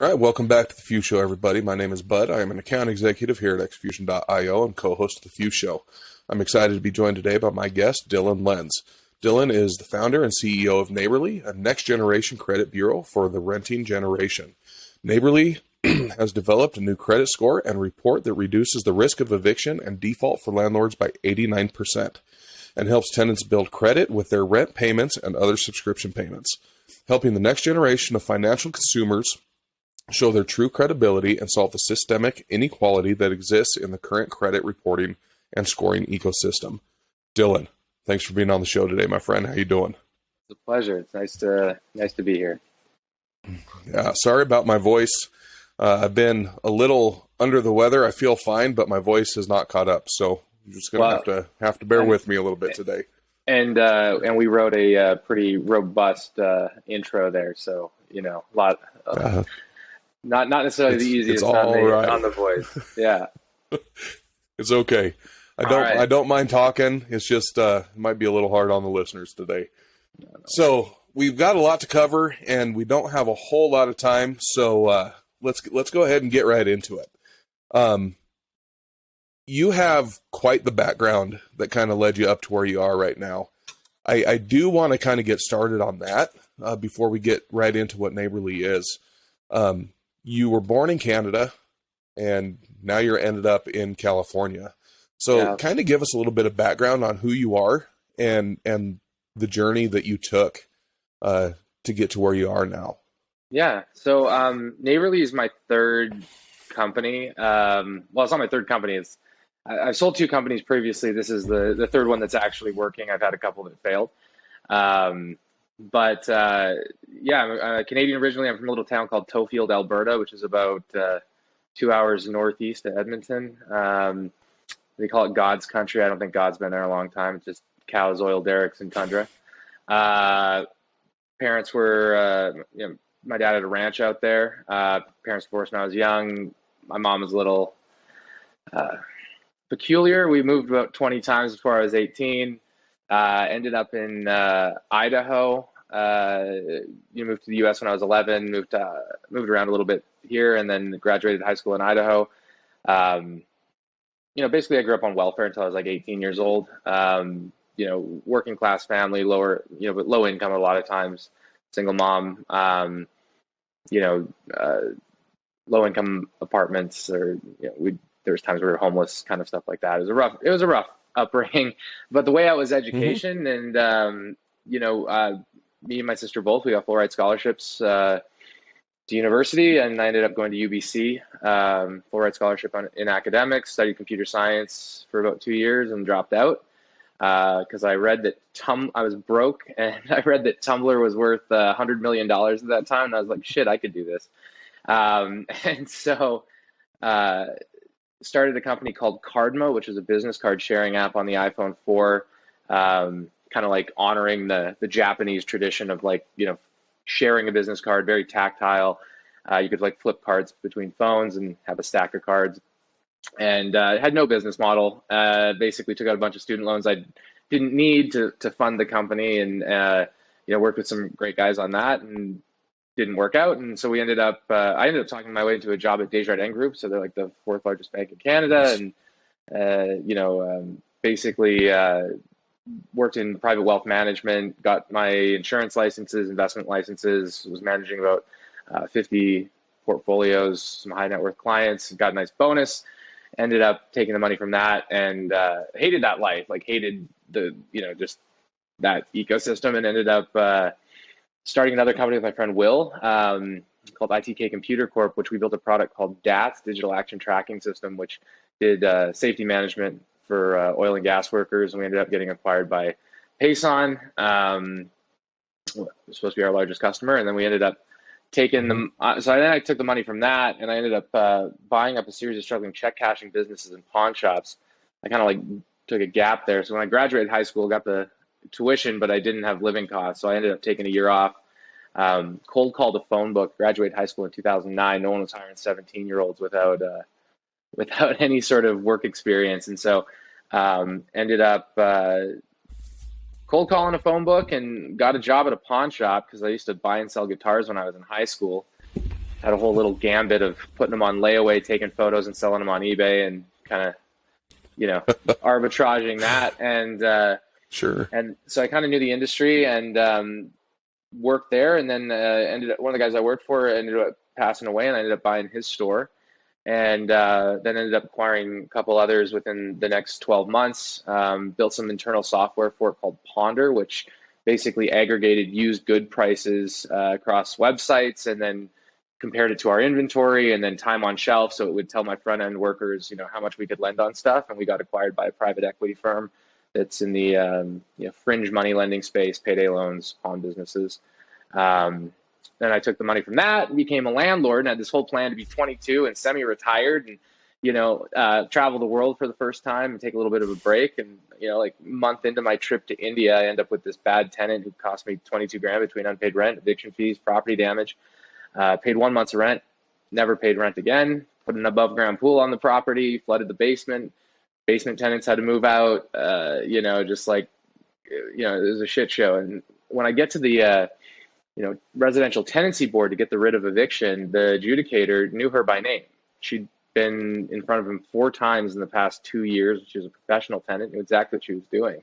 All right, welcome back to The Few Show, everybody. My name is Bud. I am an account executive here at Execution.io and co-host of The Few Show. I'm excited to be joined today by my guest, Dylan Lenz. Dylan is the founder and CEO of Naborly, a next-generation credit bureau for the renting generation. Naborly has developed a new credit score and report that reduces the risk of eviction and default for landlords by 89% and helps tenants build credit with their rent payments and other subscription payments, helping the next generation of financial consumers show their true credibility and solve the systemic inequality that exists in the current credit reporting and scoring ecosystem. Dylan, thanks for being on the show today, my friend. How you doing? It's a pleasure. It's nice to be here. Yeah, sorry about my voice. I've been a little under the weather. I feel fine, but my voice has not caught up. So you're just gonna have to bear with me a little bit today. And we wrote a pretty robust intro there, so a lot. Not necessarily the easiest on the voice. Yeah, it's okay. I don't mind talking. It's just it might be a little hard on the listeners today. No. So we've got a lot to cover, and we don't have a whole lot of time. So let's go ahead and get right into it. You have quite the background that kind of led you up to where you are right now. I do want to kind of get started on that before we get right into what Naborly is. You were born in Canada, and now you're ended up in California. So kind of give us a little bit of background on who you are and the journey that you took to get to where you are now. Yeah. So Naborly is my third company. Well, it's not my third company. I've sold two companies previously. This is the third one that's actually working. I've had a couple that failed. But I'm a Canadian originally. I'm from a little town called Tofield, Alberta, which is about 2 hours northeast of Edmonton. They call it God's country. I don't think God's been there a long time. It's just cows, oil derricks, and tundra. Parents were, my dad had a ranch out there. Parents divorced when I was young. My mom was a little peculiar. We moved about 20 times before I was 18. Ended up in Idaho. Moved to the U.S. when I was 11. Moved around a little bit here, and then graduated high school in Idaho. Basically, I grew up on welfare until I was like 18 years old. Working class family, but low income a lot of times. Single mom. Low income apartments, or there was times we were homeless, kind of stuff like that. It was a rough upbringing, but the way out was education, and me and my sister both, we got full ride scholarships to university, and I ended up going to UBC, full ride scholarship in academics, studied computer science for about 2 years and dropped out because I read that I was broke, and I read that Tumblr was worth $100 million at that time, and I was like, shit, I could do this. And so started a company called Cardmo, which is a business card sharing app on the iPhone 4, kind of like honoring the Japanese tradition of sharing a business card, very tactile. You could flip cards between phones and have a stack of cards, and had no business model. Basically took out a bunch of student loans I didn't need to fund the company, and worked with some great guys on that, and didn't work out. And so I ended up talking my way into a job at Desjardins Group. So they're like the fourth largest bank in Canada. And, basically worked in private wealth management, got my insurance licenses, investment licenses, was managing about 50 portfolios, some high net worth clients, got a nice bonus, ended up taking the money from that, and hated that life, hated just that ecosystem, and ended up starting another company with my friend Will, called ITK Computer Corp, which we built a product called DATS, Digital Action Tracking System, which did safety management for oil and gas workers. And we ended up getting acquired by Payson. It was supposed to be our largest customer. And then we ended up taking them. So then I took the money from that, and I ended up buying up a series of struggling check cashing businesses and pawn shops. I kind of took a gap there. So when I graduated high school, got the tuition, but I didn't have living costs. So I ended up taking a year off, cold called a phone book, graduated high school in 2009. No one was hiring 17-year-olds without any sort of work experience. And so ended up cold calling a phone book and got a job at a pawn shop because I used to buy and sell guitars when I was in high school. had a whole little gambit of putting them on layaway, taking photos and selling them on eBay, and kind of, arbitraging that. Sure. And so I kind of knew the industry and worked there. And then one of the guys I worked for ended up passing away, and I ended up buying his store. And then ended up acquiring a couple others within the next 12 months. Built some internal software for it called Ponder, which basically aggregated used good prices across websites, and then compared it to our inventory and then time on shelf. So it would tell my front end workers, how much we could lend on stuff. And we got acquired by a private equity firm that's in the fringe money lending space, payday loans, pawn businesses. Then I took the money from that and became a landlord, and had this whole plan to be 22 and semi-retired, and travel the world for the first time and take a little bit of a break. And like a month into my trip to India, I end up with this bad tenant who cost me 22 grand between unpaid rent, eviction fees, property damage. Paid 1 month's rent, never paid rent again. Put an above ground pool on the property, flooded the basement. Basement tenants had to move out. It was a shit show. And when I get to the residential tenancy board to get the writ of eviction, the adjudicator knew her by name. She'd been in front of him 4 times in the past 2 years. She was a professional tenant, knew exactly what she was doing.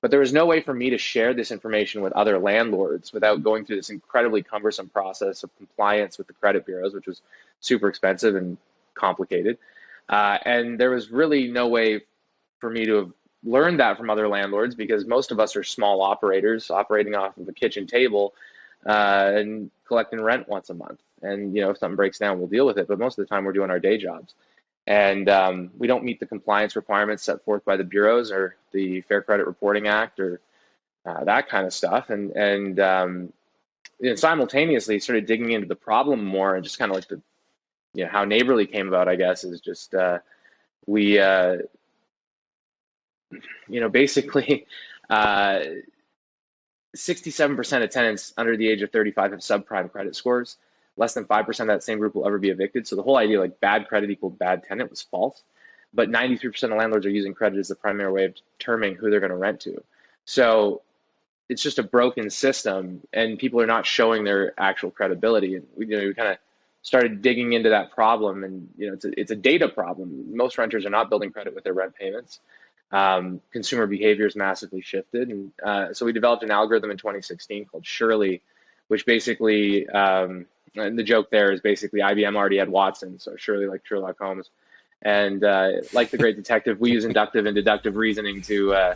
But there was no way for me to share this information with other landlords without going through this incredibly cumbersome process of compliance with the credit bureaus, which was super expensive and complicated. And there was really no way for me to have learned that from other landlords, because most of us are small operators operating off of a kitchen table and collecting rent once a month. And, if something breaks down, we'll deal with it. But most of the time we're doing our day jobs. And we don't meet the compliance requirements set forth by the bureaus or the Fair Credit Reporting Act or that kind of stuff. And simultaneously started digging into the problem more, and just kind of like how Naborly came about, I guess, is just we basically 67% of tenants under the age of 35 have subprime credit scores. Less than 5% of that same group will ever be evicted. So the whole idea like bad credit equaled bad tenant was false. But 93% of landlords are using credit as the primary way of determining who they're going to rent to. So it's just a broken system, and people are not showing their actual credibility. And we kind of started digging into that problem, and it's a data problem. Most renters are not building credit with their rent payments. Consumer behavior has massively shifted, and so we developed an algorithm in 2016 called Shirley, which basically and the joke there is basically IBM already had Watson, so Shirley like Sherlock Holmes. And like the great detective, we use inductive and deductive reasoning to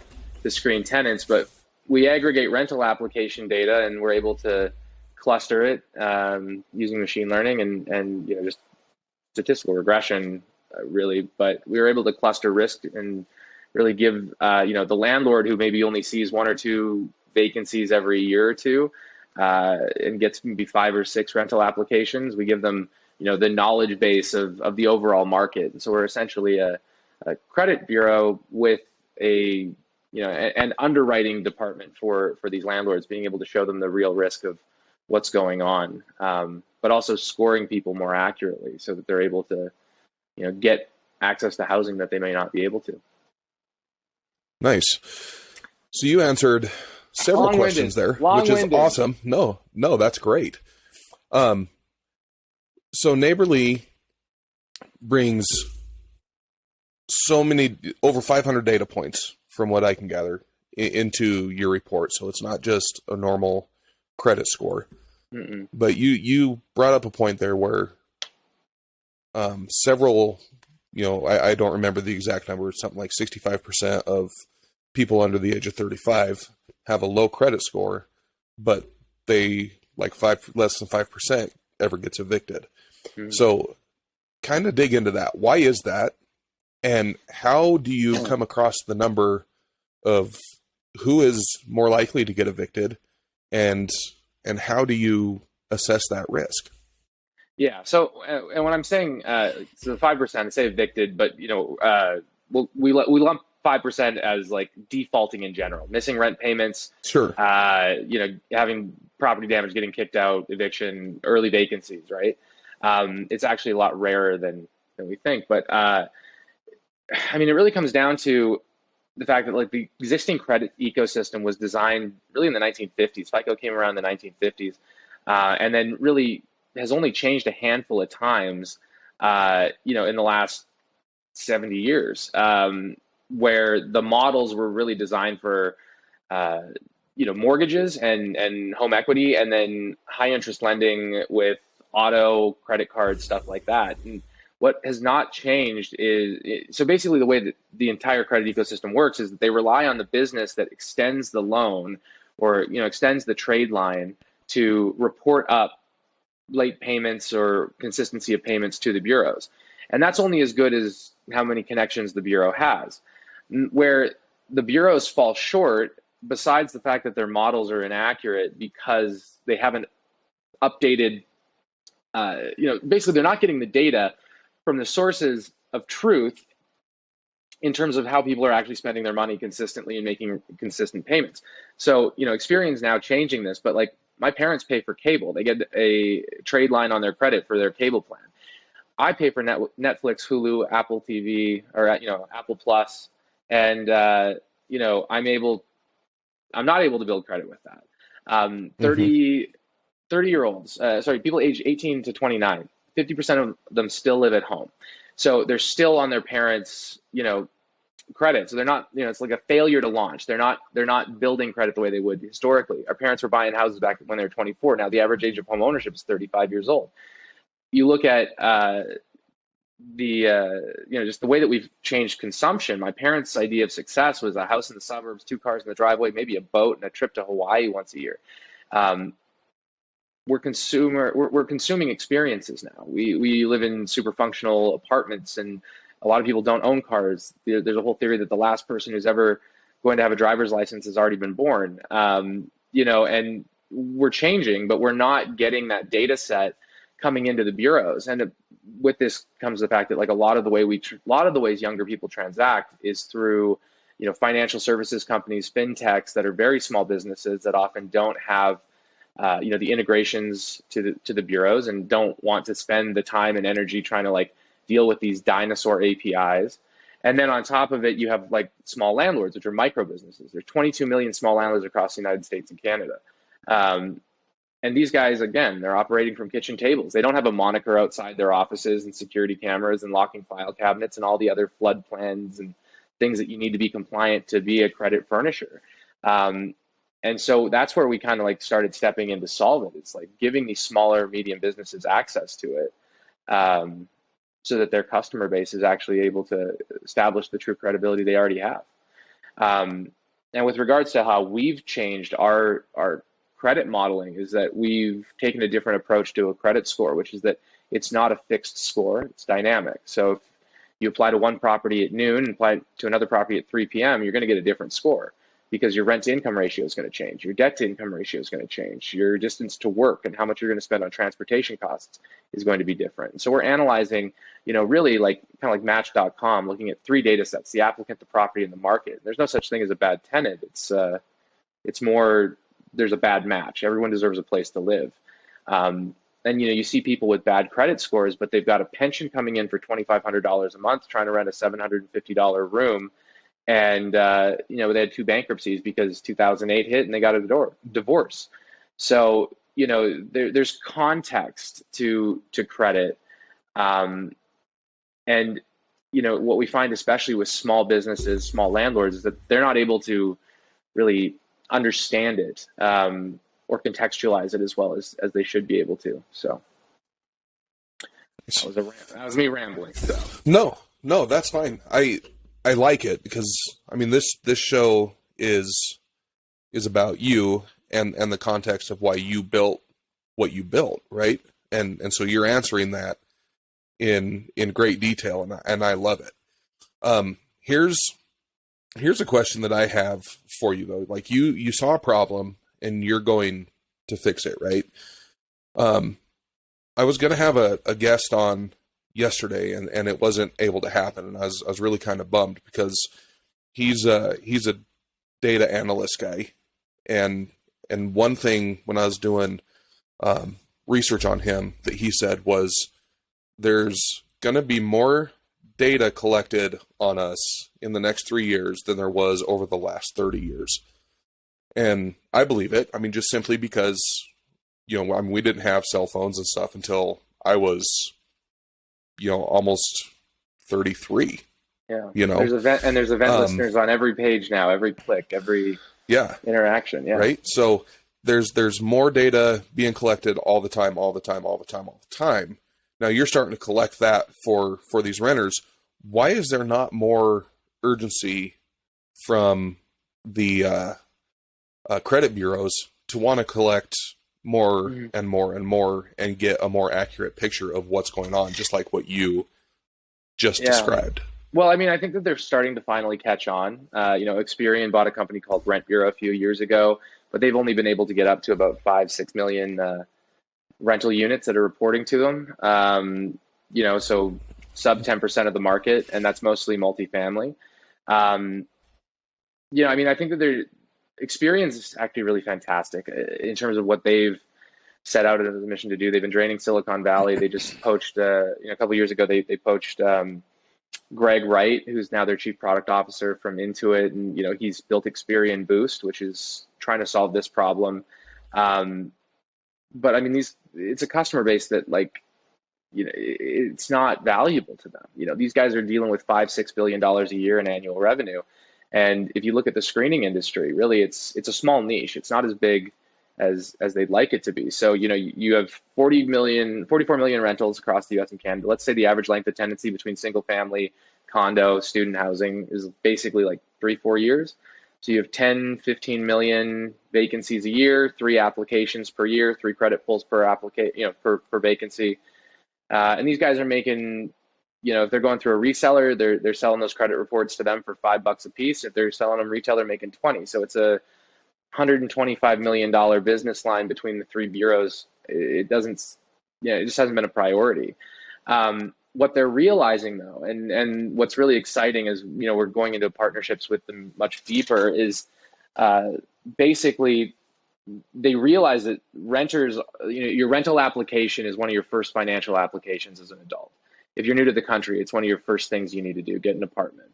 screen tenants, but we aggregate rental application data, and we're able to cluster it using machine learning and just statistical regression, really. But we were able to cluster risk and really give the landlord who maybe only sees 1 or 2 vacancies every year or two and gets maybe 5 or 6 rental applications. We give them the knowledge base of the overall market. And so we're essentially a credit bureau with an underwriting department for these landlords, being able to show them the real risk of what's going on, but also scoring people more accurately so that they're able to get access to housing that they may not be able to. Nice. So you answered several questions there, which is awesome. No, that's great. So Naborly brings so many, over 500 data points from what I can gather into your report. So it's not just a normal credit score. Mm-mm. But you brought up a point there where several, I don't remember the exact number, it's something like 65% of people under the age of 35 have a low credit score, but they less than 5% ever gets evicted. Mm-hmm. So kind of dig into that. Why is that? And how do you come across the number of who is more likely to get evicted, and how do you assess that risk? Yeah. So, and when I'm saying, so 5%, I say evicted, but we lump 5% as like defaulting in general, missing rent payments. Sure. Having property damage, getting kicked out, eviction, early vacancies, right? It's actually a lot rarer than we think. But it really comes down to the fact that like the existing credit ecosystem was designed really in the 1950s. FICO came around in the 1950s, and then really has only changed a handful of times, in the last 70 years, where the models were really designed for, mortgages and home equity, and then high interest lending with auto, credit cards, stuff like that. And what has not changed is, so basically the way that the entire credit ecosystem works is that they rely on the business that extends the loan or, extends the trade line to report up late payments or consistency of payments to the bureaus. And that's only as good as how many connections the bureau has. Where the bureaus fall short, besides the fact that their models are inaccurate because they haven't updated, basically they're not getting the data from the sources of truth in terms of how people are actually spending their money consistently and making consistent payments. So, Experian's now changing this, but like my parents pay for cable. They get a trade line on their credit for their cable plan. I pay for Netflix, Hulu, Apple TV, or, Apple Plus, and, I'm not able to build credit with that. 30-year-olds, people age 18 to 29, 50% of them still live at home. So they're still on their parents', credit. So they're not, it's like a failure to launch. They're not building credit the way they would historically. Our parents were buying houses back when they were 24. Now the average age of home ownership is 35 years old. You look at just the way that we've changed consumption. My parents' idea of success was a house in the suburbs, 2 cars in the driveway, maybe a boat and a trip to Hawaii once a year. We're consuming experiences now. We live in super functional apartments, and a lot of people don't own cars. There's a whole theory that the last person who's ever going to have a driver's license has already been born. And we're changing, but we're not getting that data set coming into the bureaus. And with this comes the fact that like a lot of the ways younger people transact is through, financial services companies, fintechs that are very small businesses that often don't have, the integrations to the bureaus and don't want to spend the time and energy trying to like deal with these dinosaur APIs. And then on top of it, you have like small landlords, which are micro businesses. There's 22 million small landlords across the United States and Canada. And these guys, again, they're operating from kitchen tables. They don't have a moniker outside their offices and security cameras and locking file cabinets and all the other flood plans and things that you need to be compliant to be a credit furnisher. And so that's where we kind of like started stepping in to solve it. It's like giving these smaller, medium businesses access to it, so that their customer base is actually able to establish the true credibility they already have. And with regards to how we've changed our credit modeling is that we've taken a different approach to a credit score, which is that it's not a fixed score, it's dynamic. So if you apply to one property at noon and apply to another property at 3 p.m., you're going to get a different score because your rent to income ratio is going to change, your debt to income ratio is going to change, your distance to work and how much you're going to spend on transportation costs is going to be different. And so we're analyzing, really like kind of like Match.com, looking at 3 data sets: the applicant, the property, and the market. There's no such thing as a bad tenant. It's more, there's a bad match. Everyone deserves a place to live. And you see people with bad credit scores, but they've got a pension coming in for $2,500 a month, trying to rent a $750 room. And, they had 2 bankruptcies because 2008 hit and they got a divorce. So, there's context to credit. And, what we find, especially with small businesses, small landlords, is that they're not able to really understand it or contextualize it as well as they should be able to. So that was me rambling. So. No, that's fine. I like it because this show is about you and the context of why you built what you built, right? And so you're answering that in great detail, and I love it. Here's a question that I have for you though. Like you saw a problem and you're going to fix it, right? I was going to have a guest on yesterday and it wasn't able to happen. And I was really kind of bummed because he's a data analyst guy. And one thing when I was doing research on him that he said was there's going to be more data collected on us in the next 3 years than there was over the last 30 years. And I believe it. Just simply because I mean, we didn't have cell phones and stuff until I was, almost 33. Yeah. You know, There's event listeners on every page now, every click, every yeah, interaction. Yeah. right. So there's more data being collected all the time, all the time, all the time, all the time. Now you're starting to collect that for these renters. Why is there not more urgency from the credit bureaus to want to collect more and more and more and get a more accurate picture of what's going on, just like what you just described? Well, I mean, I think that they're starting to finally catch on. Experian bought a company called Rent Bureau a few years ago, but they've only been able to get up to about 5-6 million rental units that are reporting to them. So sub 10% of the market, and that's mostly multifamily. I mean, I think that Experian is actually really fantastic in terms of what they've set out as a mission to do. They've been draining Silicon Valley. They just poached, a couple of years ago, they poached Greg Wright, who's now their chief product officer from Intuit. And, he's built Experian Boost, which is trying to solve this problem. But I mean, it's a customer base that it's not valuable to them. These guys are dealing with $5-6 billion a year in annual revenue. And if you look at the screening industry, really it's a small niche. It's not as big as they'd like it to be. So, you have 44 million rentals across the US and Canada. Let's say the average length of tenancy between single family, condo, student housing is basically like 3-4 years. So you have 10-15 million vacancies a year, 3 applications per year, 3 credit pulls per per vacancy. And these guys are making, if they're going through a reseller, they're selling those credit reports to them for $5 a piece. If they're selling them retail, they're making 20. So it's a $125 million business line between the 3 bureaus. It just hasn't been a priority. What they're realizing though, and what's really exciting is, we're going into partnerships with them much deeper, is basically they realize that renters, your rental application is one of your first financial applications as an adult. If you're new to the country, it's one of your first things you need to do, get an apartment.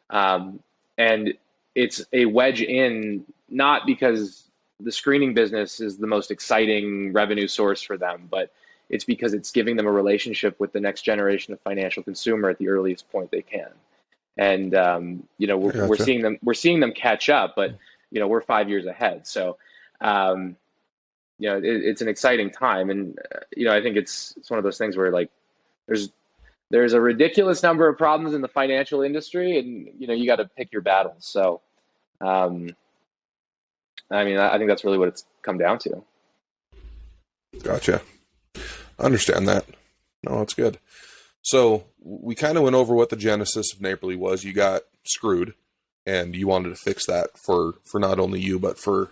And it's a wedge in, not because the screening business is the most exciting revenue source for them, but it's because it's giving them a relationship with the next generation of financial consumer at the earliest point they can. And, we're seeing them catch up, but, we're 5 years ahead. So, it's an exciting time. And, I think it's one of those things where there's a ridiculous number of problems in the financial industry, and, you got to pick your battles. So, I think that's really what it's come down to. Gotcha. I understand that. No, that's good. So we kind of went over what the genesis of Naborly was. You got screwed, and you wanted to fix that for not only you, but for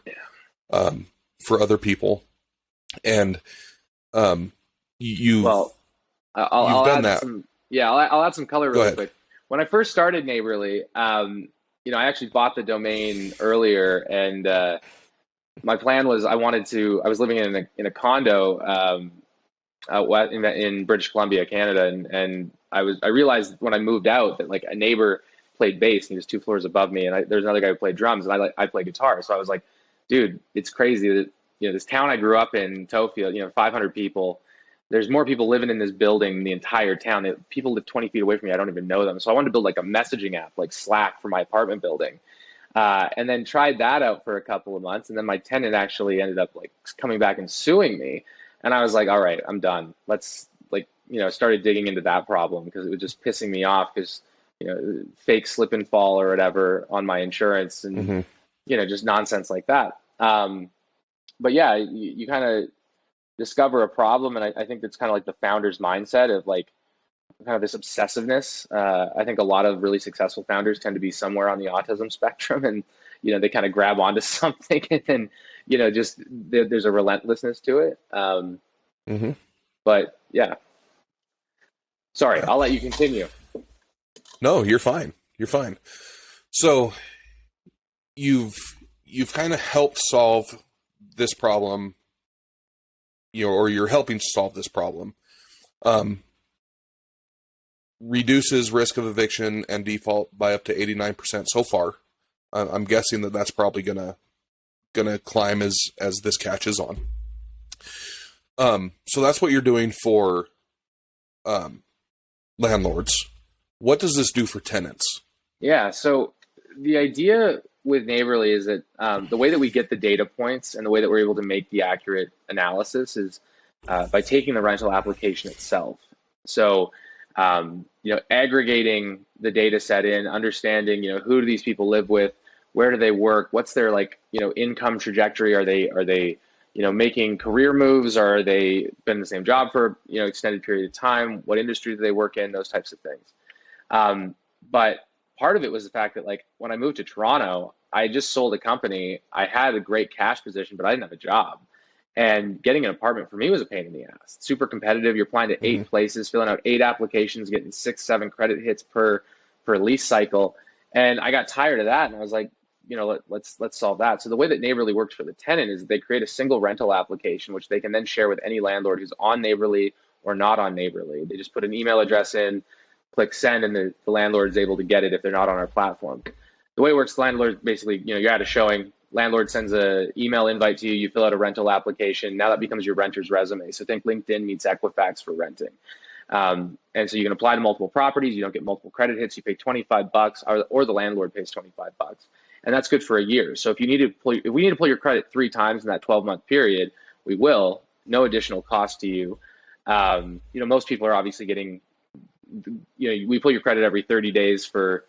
other people. And you've done that. I'll add some color really quick. When I first started Naborly, I actually bought the domain earlier, and my plan was I was living in a condo in British Columbia, Canada, and I realized when I moved out that a neighbor played bass and he was 2 floors above me, and there's another guy who played drums, and I play guitar. So I was like, dude, it's crazy that this town I grew up in, Tofield, 500 people. There's more people living in this building than the entire town. People live 20 feet away from me. I don't even know them. So I wanted to build a messaging app like Slack for my apartment building. And then tried that out for a couple of months. And then my tenant actually ended up coming back and suing me. And I was like, all right, I'm done. Let's started digging into that problem because it was just pissing me off because, fake slip and fall or whatever on my insurance and, just nonsense like that. But yeah, you kind of discover a problem. And I think that's kind of the founder's mindset of kind of this obsessiveness. I think a lot of really successful founders tend to be somewhere on the autism spectrum, and they kind of grab onto something, and then just there's a relentlessness to it. But yeah, sorry, I'll let you continue. No, you're fine. You're fine. So you've kind of helped solve this problem, or you're helping to solve this problem. Reduces risk of eviction and default by up to 89% so far. I'm guessing that's probably gonna climb as this catches on. So that's what you're doing for landlords. What does this do for tenants? Yeah. So the idea with Naborly is that the way that we get the data points and the way that we're able to make the accurate analysis is by taking the rental application itself. So, aggregating the data set in, understanding, who do these people live with, where do they work, what's their income trajectory? Are they making career moves? Or are they been in the same job for extended period of time? What industry do they work in? Those types of things. But part of it was the fact that when I moved to Toronto, I just sold a company. I had a great cash position, but I didn't have a job. And getting an apartment for me was a pain in the ass. It's super competitive. You're applying to 8 places, filling out 8 applications, getting 6, 7 credit hits per lease cycle. And I got tired of that. And I was like, let's solve that. So the way that Naborly works for the tenant is they create a single rental application, which they can then share with any landlord who's on Naborly or not on Naborly. They just put an email address in, click send, and the landlord is able to get it if they're not on our platform. The way it works, landlord basically, you're at a showing, landlord sends an email invite to you, you fill out a rental application. Now that becomes your renter's resume. So think LinkedIn meets Equifax for renting. And so you can apply to multiple properties. You don't get multiple credit hits. You pay $25 or the landlord pays $25. And that's good for a year. So if we need to pull your credit 3 times in that 12-month period, we will, no additional cost to you. Most people are obviously getting, we pull your credit every 30 days for,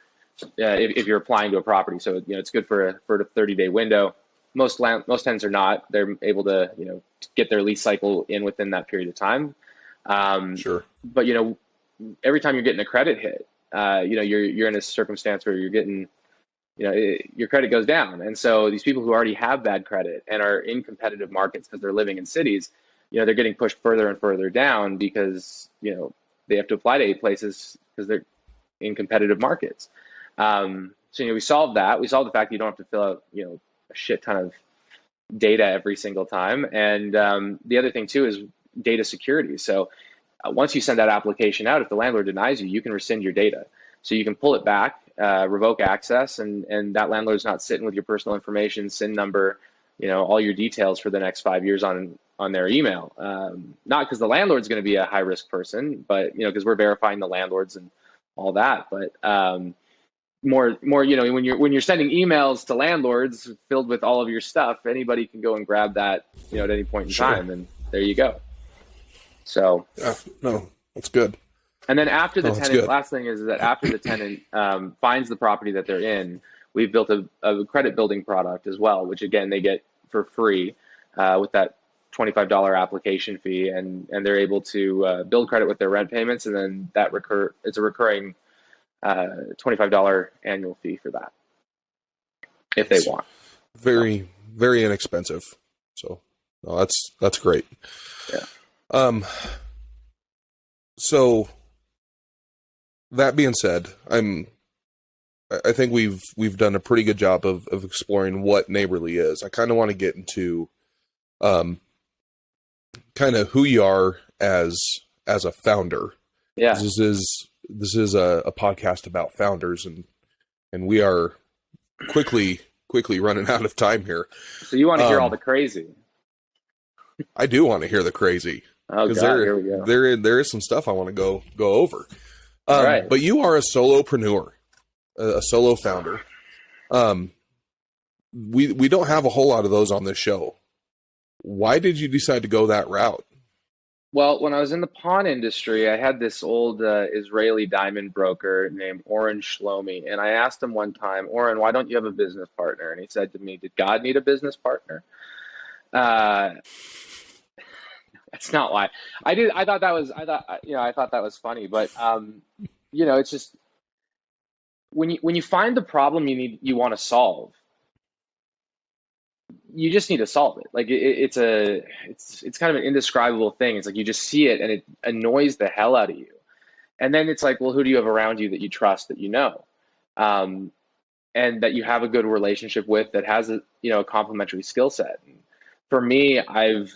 if you're applying to a property. So, it's good for a 30-day window. Most tenants are not. They're able to, get their lease cycle in within that period of time. Sure. But, every time you're getting a credit hit, you're in a circumstance where you're getting, your credit goes down. And so these people who already have bad credit and are in competitive markets because they're living in cities, they're getting pushed further and further down because, they have to apply to 8 places because they're in competitive markets. So, we solved that. We solved the fact that you don't have to fill out, a shit ton of data every single time. And the other thing too is data security. So once you send that application out, if the landlord denies you, you can rescind your data. So you can pull it back, revoke access, and that landlord's not sitting with your personal information, SIN number, all your details for the next 5 years on their email. Not because the landlord's going to be a high risk person, but because we're verifying the landlords and all that. But more, when you're sending emails to landlords filled with all of your stuff, anybody can go and grab that, at any point in time, and there you go. So no, that's good. And then after the tenant, last thing is that after the tenant finds the property that they're in, we've built a credit building product as well, which again they get for free with that $25 application fee, and they're able to build credit with their rent payments, and then that it's a recurring $25 annual fee for that if they want. Very, very inexpensive. So no, that's great. Yeah. So that being said, I think we've done a pretty good job of exploring what Naborly is. I kind of want to get into kind of who you are as a founder. Yeah. This is a podcast about founders, and we are quickly running out of time here. So you want to hear all the crazy? I do want to hear the crazy. Oh God, here we go. There is some stuff I want to go over. Right. But you are a solopreneur, a solo founder. We don't have a whole lot of those on this show. Why did you decide to go that route? Well, when I was in the pawn industry, I had this old Israeli diamond broker named Oren Shlomi. And I asked him one time, Oren, why don't you have a business partner? And he said to me, did God need a business partner? That's not why. I thought that was funny. But, it's just when you find the problem you want to solve, you just need to solve it. Like it's kind of an indescribable thing. It's like you just see it and it annoys the hell out of you. And then it's like, well, who do you have around you that you trust, that and that you have a good relationship with, that has a complementary skill set. And for me, I've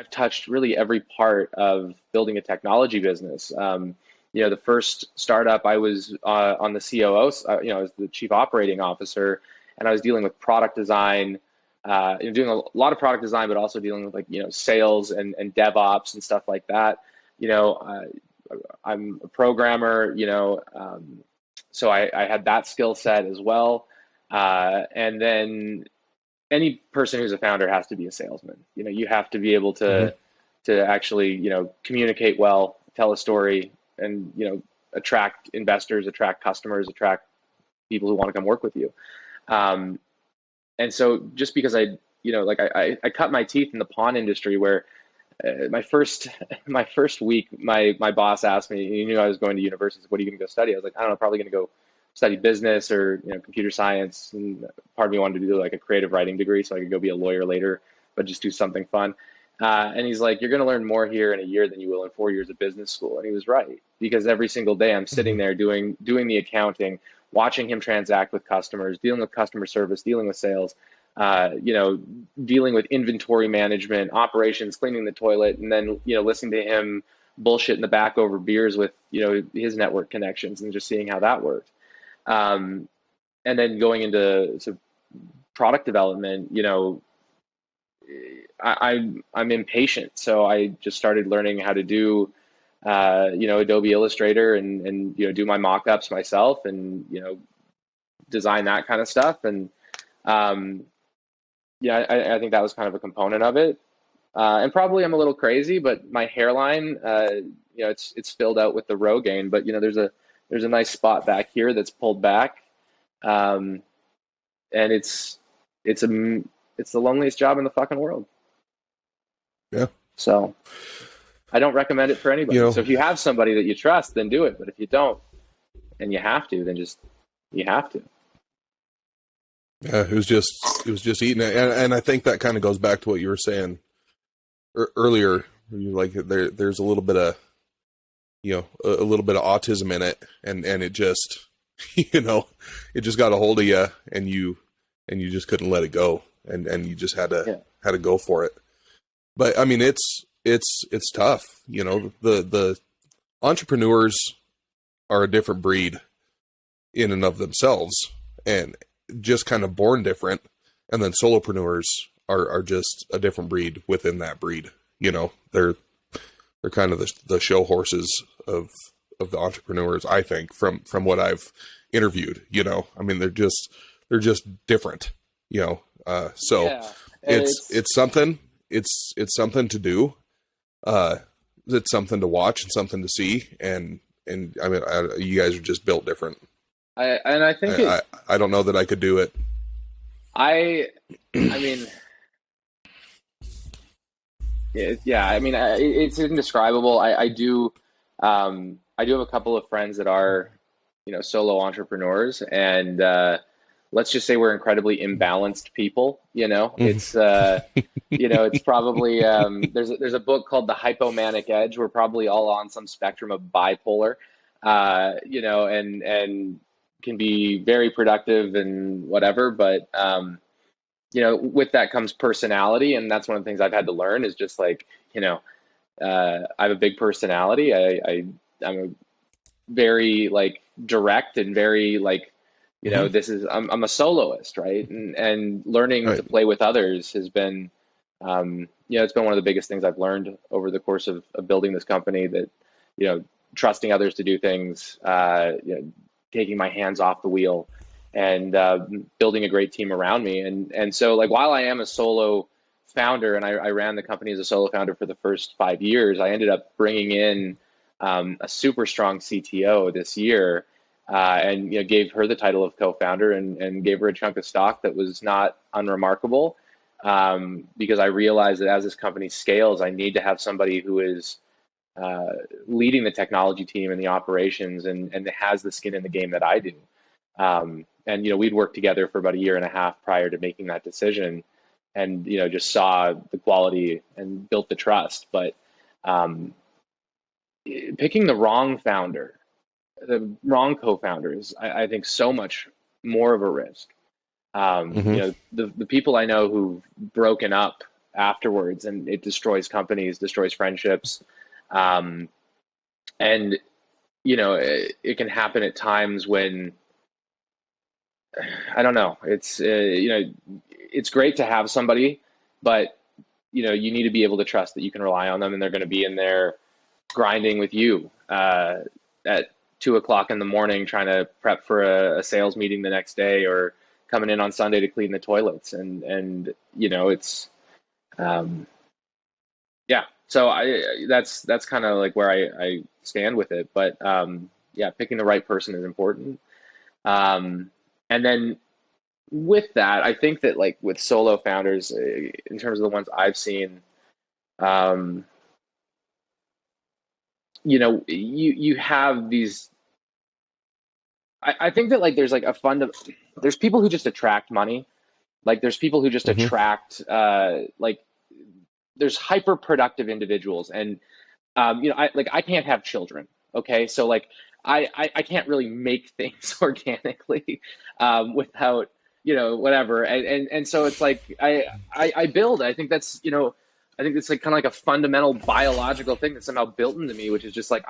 touched really every part of building a technology business. The first startup I was on the COO, I was the chief operating officer, and I was dealing with product design, doing a lot of product design, but also dealing with sales and DevOps and stuff like that. I'm a programmer, so I had that skill set as well. And then any person who's a founder has to be a salesman. You have to be able to actually, communicate well, tell a story, and, attract investors, attract customers, attract people who want to come work with you. And so just because I cut my teeth in the pawn industry where my first week, my boss asked me, he knew I was going to university, what are you going to go study? I was like, I don't know, probably going to go study business or computer science. And part of me wanted to do like a creative writing degree so I could go be a lawyer later, but just do something fun. And he's like, you're going to learn more here in a year than you will in 4 years of business school. And he was right, because every single day I'm sitting there doing the accounting, watching him transact with customers, dealing with customer service, dealing with sales, dealing with inventory management, operations, cleaning the toilet, and then, listening to him bullshit in the back over beers with, his network connections and just seeing how that worked. And then going into product development, I'm impatient. So I just started learning how to do, Adobe Illustrator and do my mock-ups myself and, design that kind of stuff. And, I think that was kind of a component of it. And probably I'm a little crazy, but my hairline, it's filled out with the Rogaine, but there's a nice spot back here that's pulled back. And it's the loneliest job in the fucking world. Yeah. So I don't recommend it for anybody. So if you have somebody that you trust, then do it. But if you don't, and you have to, then you have to. Yeah, it was just eating it. And I think that kind of goes back to what you were saying earlier. You're like, there's a little bit of, a little bit of autism in it, and it just, it just got a hold of you, and you just couldn't let it go, and you just had to go for it. But I mean, it's tough. The entrepreneurs are a different breed in and of themselves, and just kind of born different. And then solopreneurs are just a different breed within that breed. They're kind of the show horses of the entrepreneurs, I think, from what I've interviewed. I mean, they're just different. So Yeah, it's something. It's something to do. It's something to watch and something to see. And I mean, you guys are just built different. I think I don't know that I could do it. I mean, yeah. I mean, it's indescribable. I do have a couple of friends that are, solo entrepreneurs, and let's just say we're incredibly imbalanced people. It's it's probably there's a book called The Hypomanic Edge. We're probably all on some spectrum of bipolar, and can be very productive and whatever, but with that comes personality, and that's one of the things I've had to learn is just like, I have a big personality. I'm a very direct and very I'm a soloist, right? And learning to play with others has been it's been one of the biggest things I've learned over the course of building this company, that trusting others to do things, taking my hands off the wheel, and building a great team around me. And so while I am a solo founder, and I ran the company as a solo founder for the first 5 years, I ended up bringing in a super strong CTO this year, and gave her the title of co-founder, and gave her a chunk of stock that was not unremarkable, because I realized that as this company scales, I need to have somebody who is leading the technology team and the operations, and has the skin in the game that I do. And we'd worked together for about 1.5 years prior to making that decision, and just saw the quality and built the trust. But picking the wrong founder, the wrong co-founders, I think so much more of a risk. The people I know who've broken up afterwards, and it destroys companies, destroys friendships. And it can happen at times when, I don't know, it's it's great to have somebody, but you need to be able to trust that you can rely on them, and they're going to be in there grinding with you at 2 o'clock in the morning, trying to prep for a sales meeting the next day, or coming in on Sunday to clean the toilets. And it's, yeah. So that's kind of like where I stand with it. But yeah, picking the right person is important. And then with that, I think that like with solo founders, in terms of the ones I've seen, you have these. I think that like there's like there's people who just attract money. Like there's people who just Hmm. attract like there's hyper productive individuals, and I can't have children. Okay, so like I can't really make things organically without whatever, and so it's like I build. I think that's I think it's like kind of like a fundamental biological thing that's somehow built into me, which is just like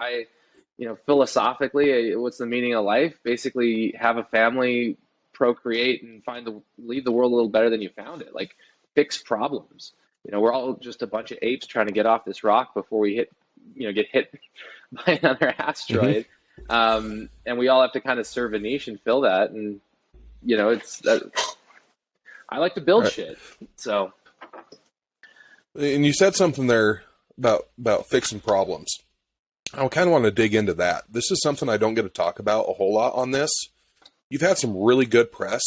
philosophically, what's the meaning of life? Basically, have a family, procreate, and leave the world a little better than you found it. Like fix problems. We're all just a bunch of apes trying to get off this rock before we get hit by another Hmm. asteroid. And we all have to kind of serve a niche and fill that. And it's I like to build Right. shit. So And you said something there about fixing problems. I kind of want to dig into that. This is something I don't get to talk about a whole lot on this. You've had some really good press,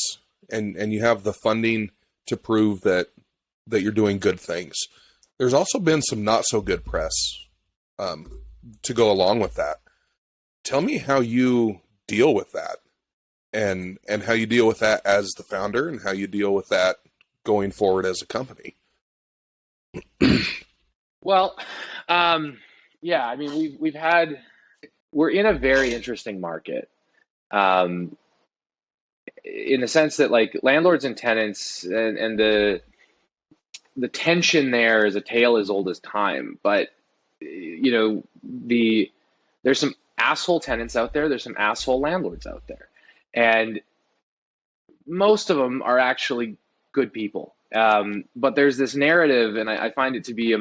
and you have the funding to prove that you're doing good things. There's also been some not so good press to go along with that. Tell me how you deal with that, and how you deal with that as the founder, and how you deal with that going forward as a company. well, yeah. I mean, we're in a very interesting market. Um, in the sense that like landlords and tenants and the tension there is a tale as old as time. But there's some asshole tenants out there. There's some asshole landlords out there, and most of them are actually good people. But there's this narrative, and I find it to be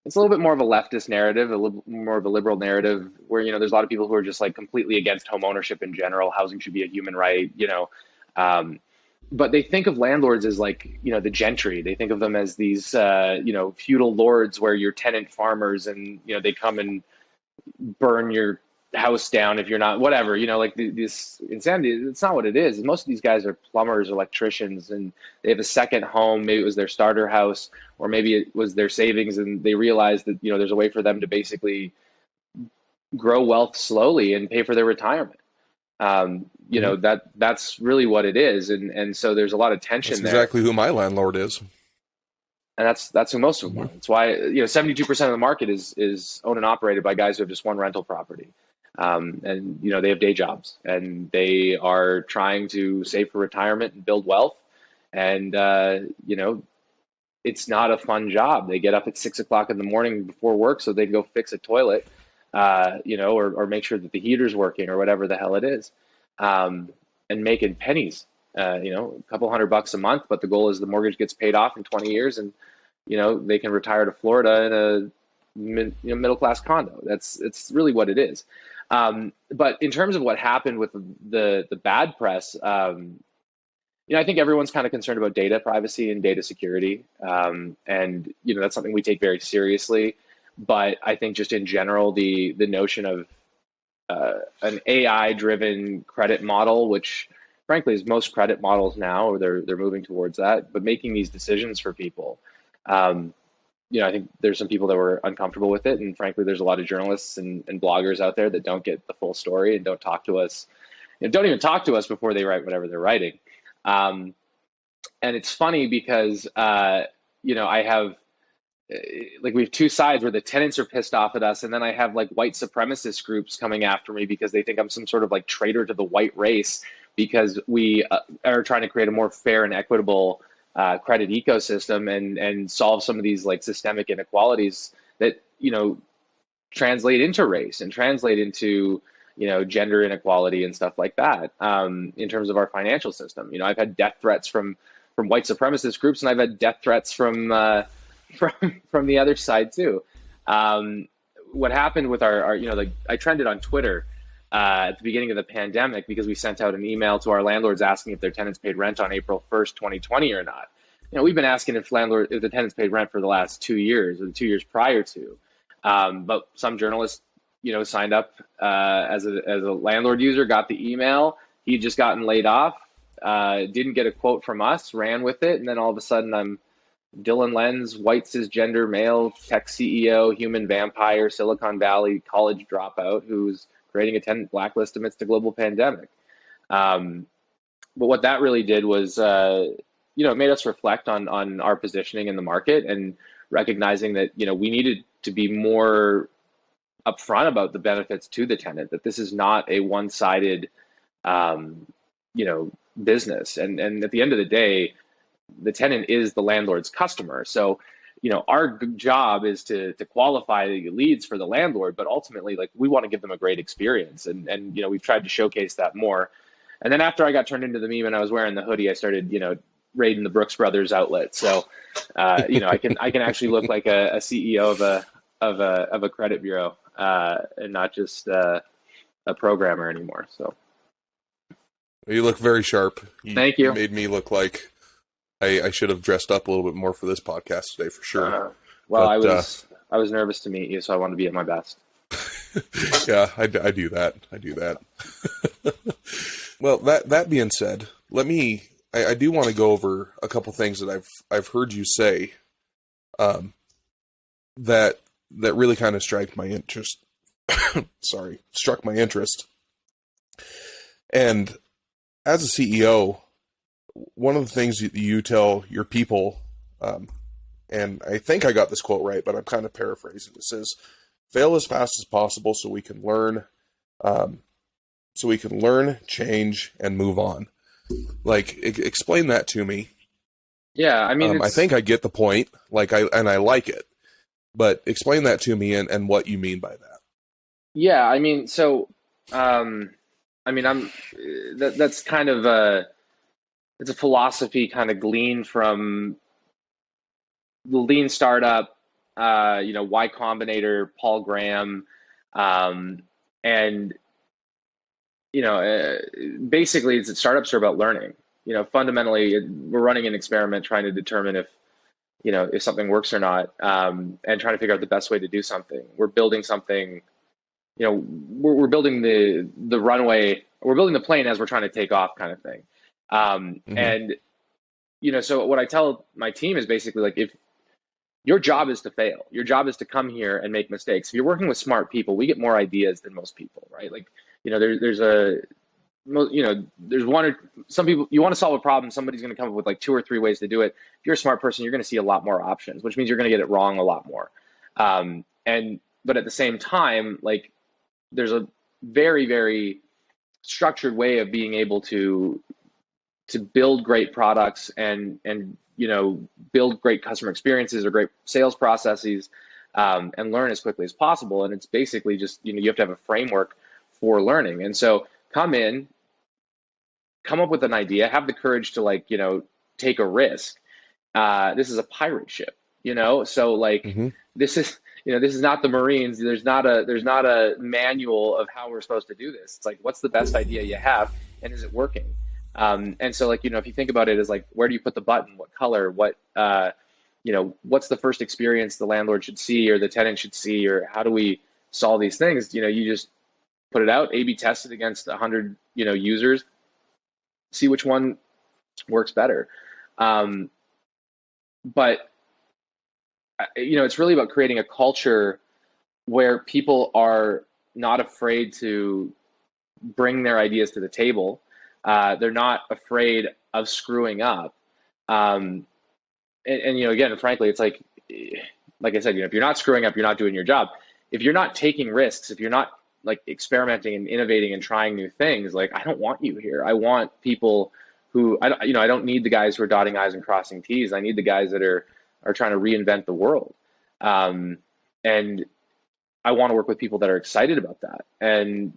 it's a little bit more of a leftist narrative, a little more of a liberal narrative, where there's a lot of people who are just like completely against home ownership in general. Housing should be a human right. Um, but they think of landlords as like the gentry. They think of them as these feudal lords where you're tenant farmers, and they come and burn your house down if you're not whatever, like this insanity. It's not what it is. Most of these guys are plumbers, electricians, and they have a second home. Maybe it was their starter house, or maybe it was their savings, and they realized that there's a way for them to basically grow wealth slowly and pay for their retirement. Hmm. That's really what it is. And so there's a lot of That's tension there, exactly who my landlord is. and that's who most of them Hmm. are. That's why 72% of the market is owned and operated by guys who have just one rental property, and they have day jobs, and they are trying to save for retirement and build wealth. And it's not a fun job. They get up at 6 o'clock in the morning before work so they can go fix a toilet, or make sure that the heater's working or whatever the hell it is, and making pennies. A couple $100 a month, but the goal is the mortgage gets paid off in 20 years, and they can retire to Florida in a middle class condo. It's really what it is. But in terms of what happened with the bad press, I think everyone's kind of concerned about data privacy and data security, and that's something we take very seriously. But I think just in general, the notion of an AI driven credit model, which frankly is most credit models now, or they're moving towards that, but making these decisions for people. Um, I think there's some people that were uncomfortable with it, and frankly, there's a lot of journalists and bloggers out there that don't get the full story and don't talk to us, don't even talk to us before they write whatever they're writing. Um, and it's funny because I have like we have two sides where the tenants are pissed off at us, and then I have like white supremacist groups coming after me because they think I'm some sort of like traitor to the white race because we are trying to create a more fair and equitable credit ecosystem and solve some of these like systemic inequalities that translate into race and translate into gender inequality and stuff like that, in terms of our financial system. I've had death threats from from white supremacist groups, and I've had death threats from from the other side too. What happened with our I trended on Twitter at the beginning of the pandemic because we sent out an email to our landlords asking if their tenants paid rent on April 1st, 2020 or not. We've been asking if the tenants paid rent for the last 2 years or the 2 years prior to. But some journalists, signed up as a landlord user, got the email. He'd just gotten laid off, didn't get a quote from us, ran with it, and then all of a sudden I'm Dylan Lenz, white cisgender male, tech CEO, human vampire, Silicon Valley college dropout who's creating a tenant blacklist amidst a global pandemic. But what that really did was, it made us reflect on our positioning in the market and recognizing that, we needed to be more upfront about the benefits to the tenant, that this is not a one-sided, business. And at the end of the day, the tenant is the landlord's customer. So, our job is to qualify the leads for the landlord, but ultimately, we want to give them a great experience. And we've tried to showcase that more. And then after I got turned into the meme and I was wearing the hoodie, I started, raiding the Brooks Brothers outlet. So, I can actually look like a CEO of a credit bureau, and not just a programmer anymore. So. You look very sharp. Thank you. You made me look like I should have dressed up a little bit more for this podcast today, for sure. I was nervous to meet you, so I wanted to be at my best. Yeah, I do that. Well, that being said, I do want to go over a couple things that I've heard you say, that really kind of struck my interest. Struck my interest. And as a CEO, one of the things you tell your people, and I think I got this quote right, but I'm kind of paraphrasing. It says, "Fail as fast as possible so we can learn, change, and move on." Explain that to me. Yeah, I mean, I think I get the point. I like it, but explain that to me and what you mean by that. Yeah, I mean, so, that's kind of it's a philosophy kind of gleaned from the Lean Startup, Y Combinator, Paul Graham, and basically, it's that startups are about learning. Fundamentally, we're running an experiment trying to determine if something works or not, and trying to figure out the best way to do something. We're building something. We're building the runway. We're building the plane as we're trying to take off, kind of thing. And so what I tell my team is basically if your job is to fail, your job is to come here and make mistakes. If you're working with smart people, we get more ideas than most people, right? There's one or some people, you want to solve a problem, somebody's going to come up with 2 or 3 ways to do it. If you're a smart person, you're going to see a lot more options, which means you're going to get it wrong a lot more. But at the same time, there's a very, very structured way of being able to build great products and build great customer experiences or great sales processes, and learn as quickly as possible. And it's basically just, you have to have a framework for learning. And so come up with an idea, have the courage to take a risk. This is a pirate ship, so this is not the Marines. There's not a manual of how we're supposed to do this. It's what's the best idea you have, and is it working? And so if you think about it as where do you put the button, what color, what what's the first experience the landlord should see or the tenant should see, or how do we solve these things? You just put it out, A/B test it against 100 users, see which one works better. But it's really about creating a culture where people are not afraid to bring their ideas to the table. They're not afraid of screwing up. And again, frankly, it's like I said, if you're not screwing up, you're not doing your job. If you're not taking risks, if you're not experimenting and innovating and trying new things, I don't want you here. I want people who, I don't need the guys who are dotting I's and crossing T's. I need the guys that are trying to reinvent the world. And I want to work with people that are excited about that. And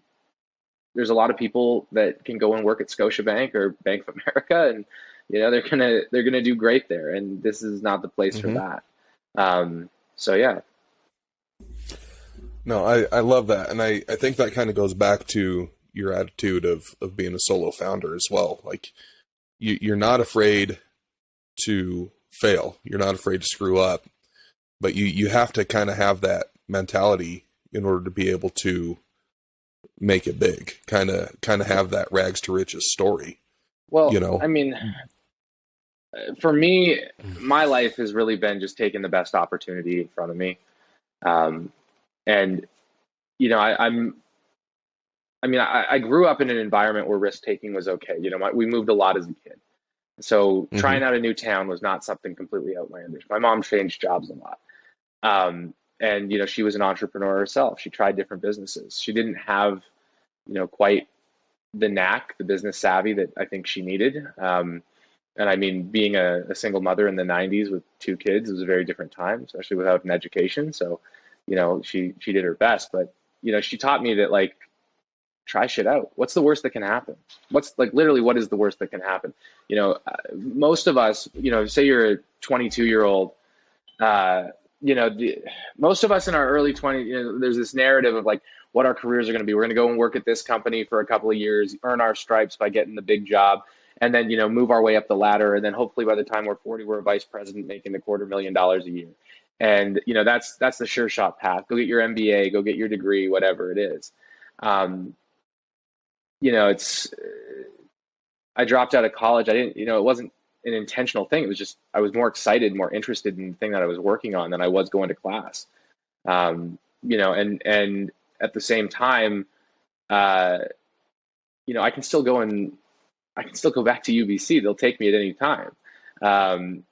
there's a lot of people that can go and work at Scotiabank or Bank of America, and they're gonna do great there, and this is not the place for Hmm. that. So yeah. No, I love that. And I think that kind of goes back to your attitude of being a solo founder as well. Like you're not afraid to fail. You're not afraid to screw up, but you have to kind of have that mentality in order to be able to make it big. Kind of have that rags to riches story, you Well, know? I mean, for me, my life has really been just taking the best opportunity in front of me. Um, and I grew up in an environment where risk taking was okay. We moved a lot as a kid, so Hmm. trying out a new town was not something completely outlandish. My mom changed jobs a lot, and she was an entrepreneur herself. She tried different businesses. She didn't have quite the knack, the business savvy that I think she needed. And I mean, being a single mother in the '90s with two kids, it was a very different time, especially without an education. So, she did her best, but she taught me that, like, try shit out. What's the worst that can happen? What's, like, literally, what is the worst that can happen? Most of us, say you're a 22-year-old, uh, most of us in our early 20s, there's this narrative of, like, what our careers are going to be. We're going to go and work at this company for a couple of years, earn our stripes by getting the big job, and then move our way up the ladder. And then hopefully by the time we're 40, we're a vice president making $250,000 a year. And that's the sure shot path. Go get your MBA, go get your degree, whatever it is. Um, it's I dropped out of college. I didn't, it wasn't an intentional thing. It was just I was more excited, more interested in the thing that I was working on than I was going to class. And at the same time, uh, I can still go back to UBC. They'll take me at any time. Um,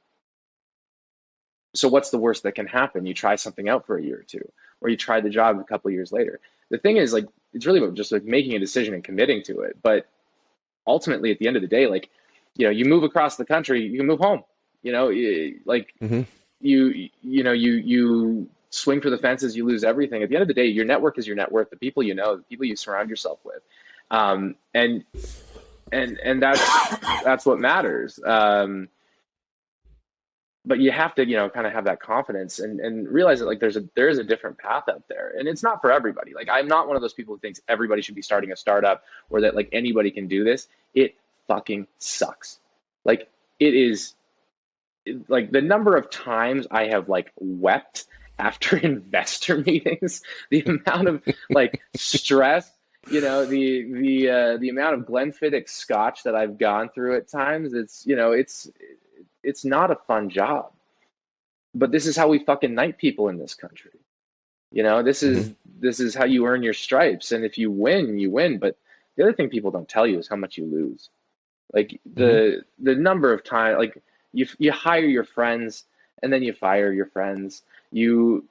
so what's the worst that can happen? You try something out for a year or two, or you try the job a couple of years later. The thing is, like, it's really about just, like, making a decision and committing to it. But ultimately, at the end of the day, like, you move across the country, you can move home. Like, Hmm. you swing for the fences, you lose everything. At the end of the day, your network is your net worth. The people the people you surround yourself with, and that's what matters. But you have to kind of have that confidence and realize that, like, there is a different path out there, and it's not for everybody. Like, I'm not one of those people who thinks everybody should be starting a startup, or that, like, anybody can do this. It fucking sucks. Like, it is, like, the number of times I have, like, wept after investor meetings, the amount of, like, stress, the amount of Glenfiddich scotch that I've gone through at times. It's not a fun job, but this is how we fucking knight people in this country. This Hmm. is how you earn your stripes. And if you win, you win. But the other thing people don't tell you is how much you lose. Like, Hmm. the number of times, like, you hire your friends and then you fire your friends. You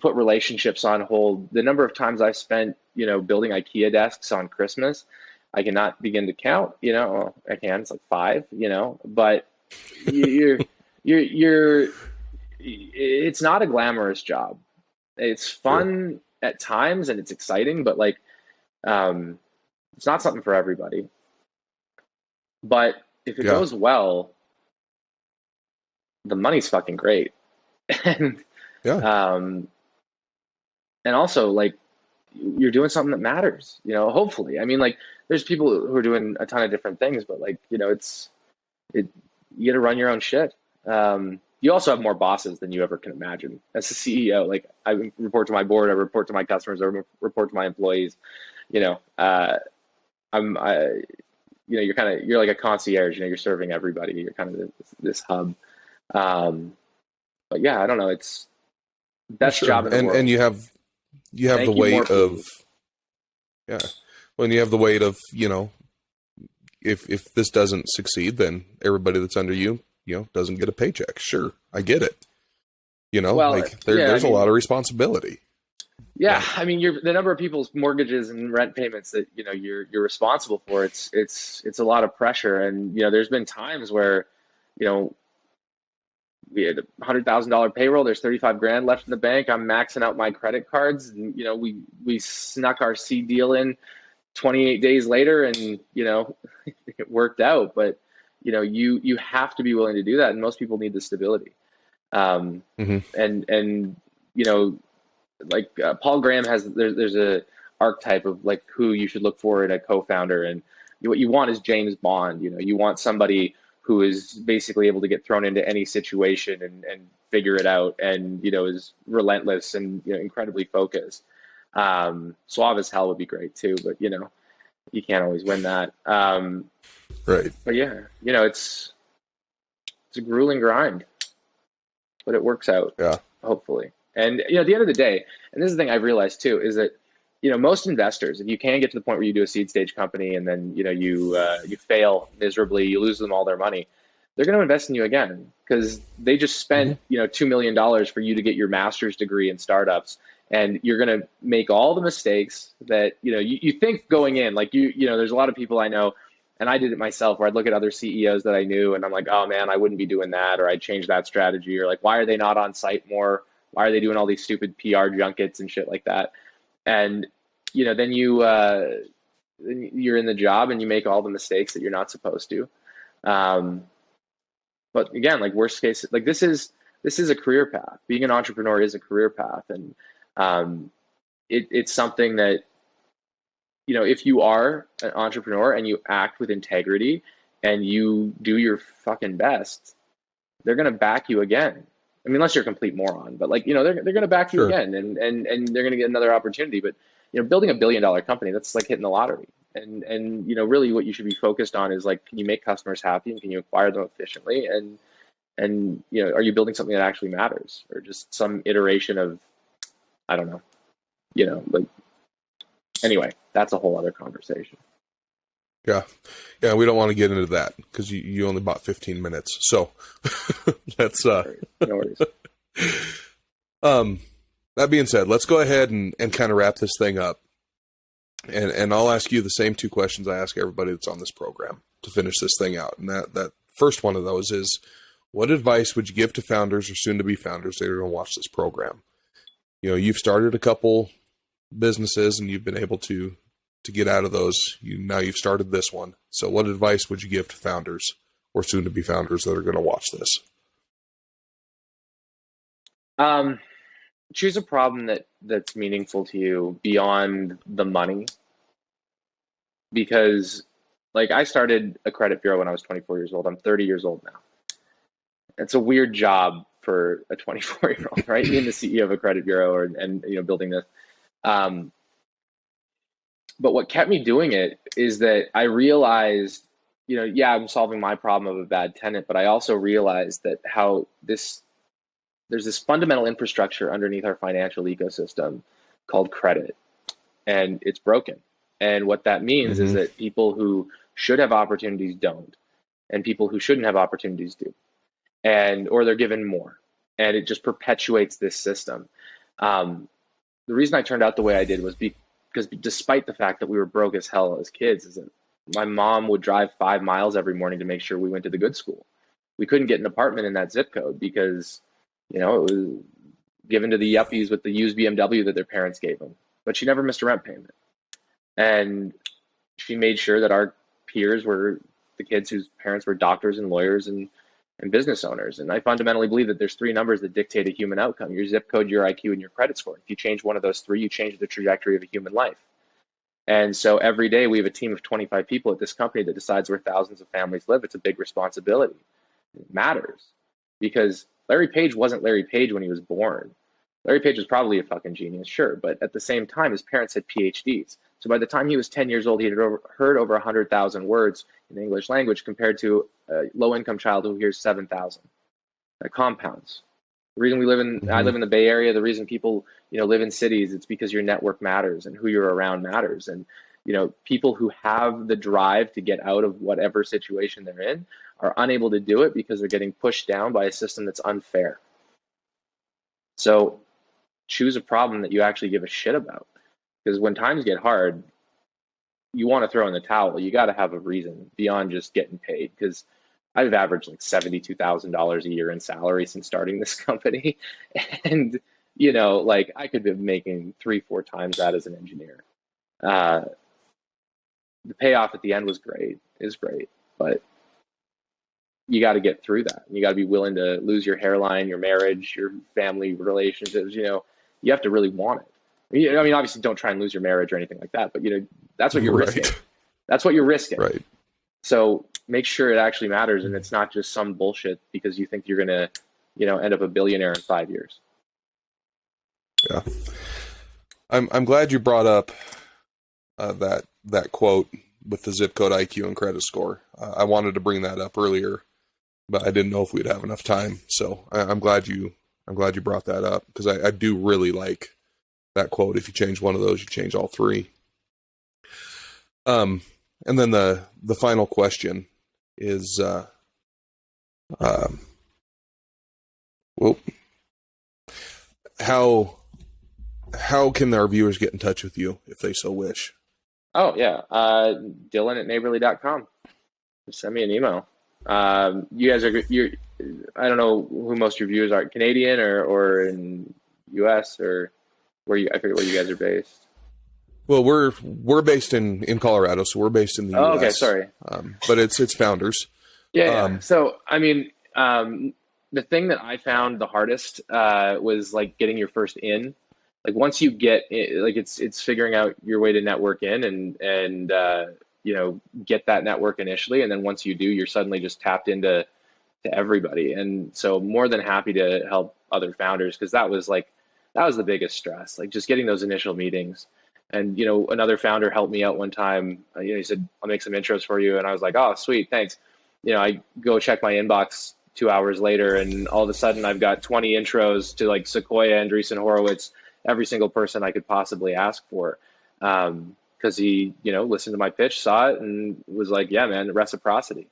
put relationships on hold. The number of times I've spent, building IKEA desks on Christmas, I cannot begin to count. I can. It's like five. But you're you're it's not a glamorous job. It's Sure. fun at times and it's exciting, but, like, um, it's not something for everybody. But if it Yeah. goes well, the money's fucking great. and Yeah. um, and also, like, you're doing something that matters. Hopefully. I mean, like, there's people who are doing a ton of different things, but, like, it you got to run your own shit. You also have more bosses than you ever can imagine as a CEO. Like, I report to my board, I report to my customers, I report to my employees. You know, uh, I, you're like a concierge. You're serving everybody. You're kind of this hub. Um, but yeah, I don't know. It's Well, best sure. job in the And world. you have the Thank you, more weight of, please. yeah. When you have the weight of, if this doesn't succeed, then everybody that's under you, doesn't get a paycheck. Sure, I get it. Well, Like yeah, I there's a lot mean, of responsibility. yeah, Yeah. I mean, the number of people's mortgages and rent payments that you're responsible for. It's a lot of pressure, and there's been times where you know we had $100,000 payroll. There's 35 grand left in the bank. I'm maxing out my credit cards, and we snuck our seed deal in 28 days later, and it worked out. But you have to be willing to do that, and most people need the stability. Um, Hmm. and like Paul Graham has there's a archetype of like who you should look for in a co-founder, and what you want is James Bond. You want somebody who is basically able to get thrown into any situation and figure it out, and is relentless and incredibly focused. Suave as hell would be great too, but you can't always win that. Right. But yeah, it's a grueling grind, but it works out, Yeah. hopefully. And at the end of the day, and this is the thing I've realized too, is that most investors, if you can get to the point where you do a seed stage company and then you fail miserably, you lose them all their money, they're going to invest in you again because they just spent Hmm. $2 million for you to get your master's degree in startups, and you're going to make all the mistakes that you think going in. Like there's a lot of people I know, and I did it myself, where I'd look at other CEOs that I knew and I'm like, oh man, I wouldn't be doing that, or I'd change that strategy, or like, why are they not on site more? Why are they doing all these stupid PR junkets and shit like that? And then you're in the job and you make all the mistakes that you're not supposed to. Um, but again, like worst case, like this is a career path. Being an entrepreneur is a career path, and um, it's something that if you are an entrepreneur and you act with integrity and you do your fucking best, they're gonna back you again. I mean, unless you're a complete moron, but like they're gonna back you Sure. again, and they're gonna get another opportunity. But building $1 billion company, that's like hitting the lottery. And really, what you should be focused on is like, can you make customers happy and can you acquire them efficiently? And are you building something that actually matters, or just some iteration of, I don't know, like, anyway, that's a whole other conversation. Yeah. Yeah. We don't want to get into that because you only bought 15 minutes. So that's, No worries. No worries. um, that being said, let's go ahead and kind of wrap this thing up. And I'll ask you the same two questions I ask everybody that's on this program to finish this thing out. And that first one of those is, what advice would you give to founders or soon to be founders that are going to watch this program? You've started a couple businesses and you've been able to get out of those. Now you've started this one. So what advice would you give to founders or soon to be founders that are going to watch this? Choose a problem that's meaningful to you beyond the money, because like I started a credit bureau when I was 24 years old. I'm 30 years old now. It's a weird job for a 24-year-old, right? Being the CEO of a credit bureau, and building this. But what kept me doing it is that I realized, yeah, I'm solving my problem of a bad tenant, but I also realized that there's this fundamental infrastructure underneath our financial ecosystem called credit, and it's broken. And what that means is Mm-hmm. that people who should have opportunities don't, and people who shouldn't have opportunities do, or they're given more, and it just perpetuates this system. The reason I turned out the way I did was because despite the fact that we were broke as hell as kids, is that my mom would drive 5 miles every morning to make sure we went to the good school. We couldn't get an apartment in that zip code because it was given to the yuppies with the used BMW that their parents gave them. But she never missed a rent payment. And she made sure that our peers were the kids whose parents were doctors and lawyers and business owners. And I fundamentally believe that there's three numbers that dictate a human outcome: your zip code, your IQ, and your credit score. If you change one of those three, you change the trajectory of a human life. And so every day we have a team of 25 people at this company that decides where thousands of families live. It's a big responsibility. It matters because Larry Page wasn't Larry Page when he was born. Larry Page was probably a fucking genius, sure, but at the same time, his parents had PhDs. So by the time he was 10 years old, he had heard over 100,000 words in the English language, compared to a low-income child who hears 7,000. That compounds. The reason I Mm-hmm. live in the Bay Area, the reason people, live in cities, it's because your network matters and who you're around matters. And, people who have the drive to get out of whatever situation they're in are unable to do it because they're getting pushed down by a system that's unfair. So choose a problem that you actually give a shit about. Because when times get hard, you want to throw in the towel. You got to have a reason beyond just getting paid. Because I've averaged like $72,000 a year in salary since starting this company. And, like I could be making 3-4 times that as an engineer. The payoff at the end was great, but you got to get through that. You got to be willing to lose your hairline, your marriage, your family relationships. You have to really want it. I mean, obviously, don't try and lose your marriage or anything like that, but that's what you're risking. That's what you're risking. Right. So make sure it actually matters, and it's not just some bullshit because you think you're gonna, end up a billionaire in 5 years. Yeah. I'm glad you brought up that quote with the zip code, IQ, and credit score. I wanted to bring that up earlier, but I didn't know if we'd have enough time. So I'm glad you brought that up, because I do really like that quote. If you change one of those, you change all three. And then the final question is, how can our viewers get in touch with you if they so wish? Oh yeah, Dylan@Naborly.com. Just send me an email. You guys I don't know who most of your viewers are, Canadian or in U.S. or I forget where you guys are based. Well, we're based in Colorado, so we're based in the U.S. Okay, sorry. But it's founders. Yeah. So I mean, the thing that I found the hardest was like getting your first in. Like once you get like it's figuring out your way to network in and get that network initially, and then once you do, you're suddenly just tapped into everybody. And so more than happy to help other founders, because that was the biggest stress, like just getting those initial meetings. And another founder helped me out one time. He said, "I'll make some intros for you," and I was like, "Oh, sweet, thanks." I go check my inbox 2 hours later, and all of a sudden I've got 20 intros to like Sequoia, Andreessen Horowitz, every single person I could possibly ask for, because he listened to my pitch, saw it, and was like, "Yeah, man, reciprocity."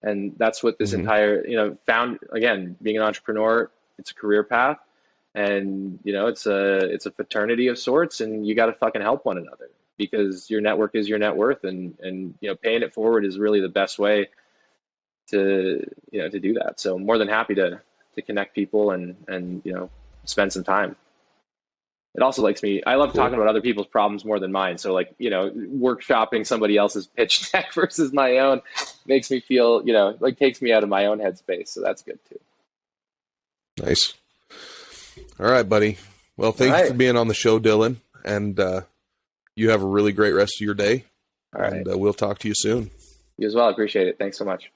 And that's what this entire found. Again, being an entrepreneur, it's a career path, and it's a fraternity of sorts, and you got to fucking help one another, because your network is your net worth, and paying it forward is really the best way to do that. So more than happy to connect people and spend some time. It also I love talking about other people's problems more than mine. So workshopping somebody else's pitch deck versus my own makes me feel, takes me out of my own headspace. So that's good too. Nice. All right, buddy. Well, thanks for being on the show, Dylan. And you have a really great rest of your day. All right. And we'll talk to you soon. You as well. I appreciate it. Thanks so much.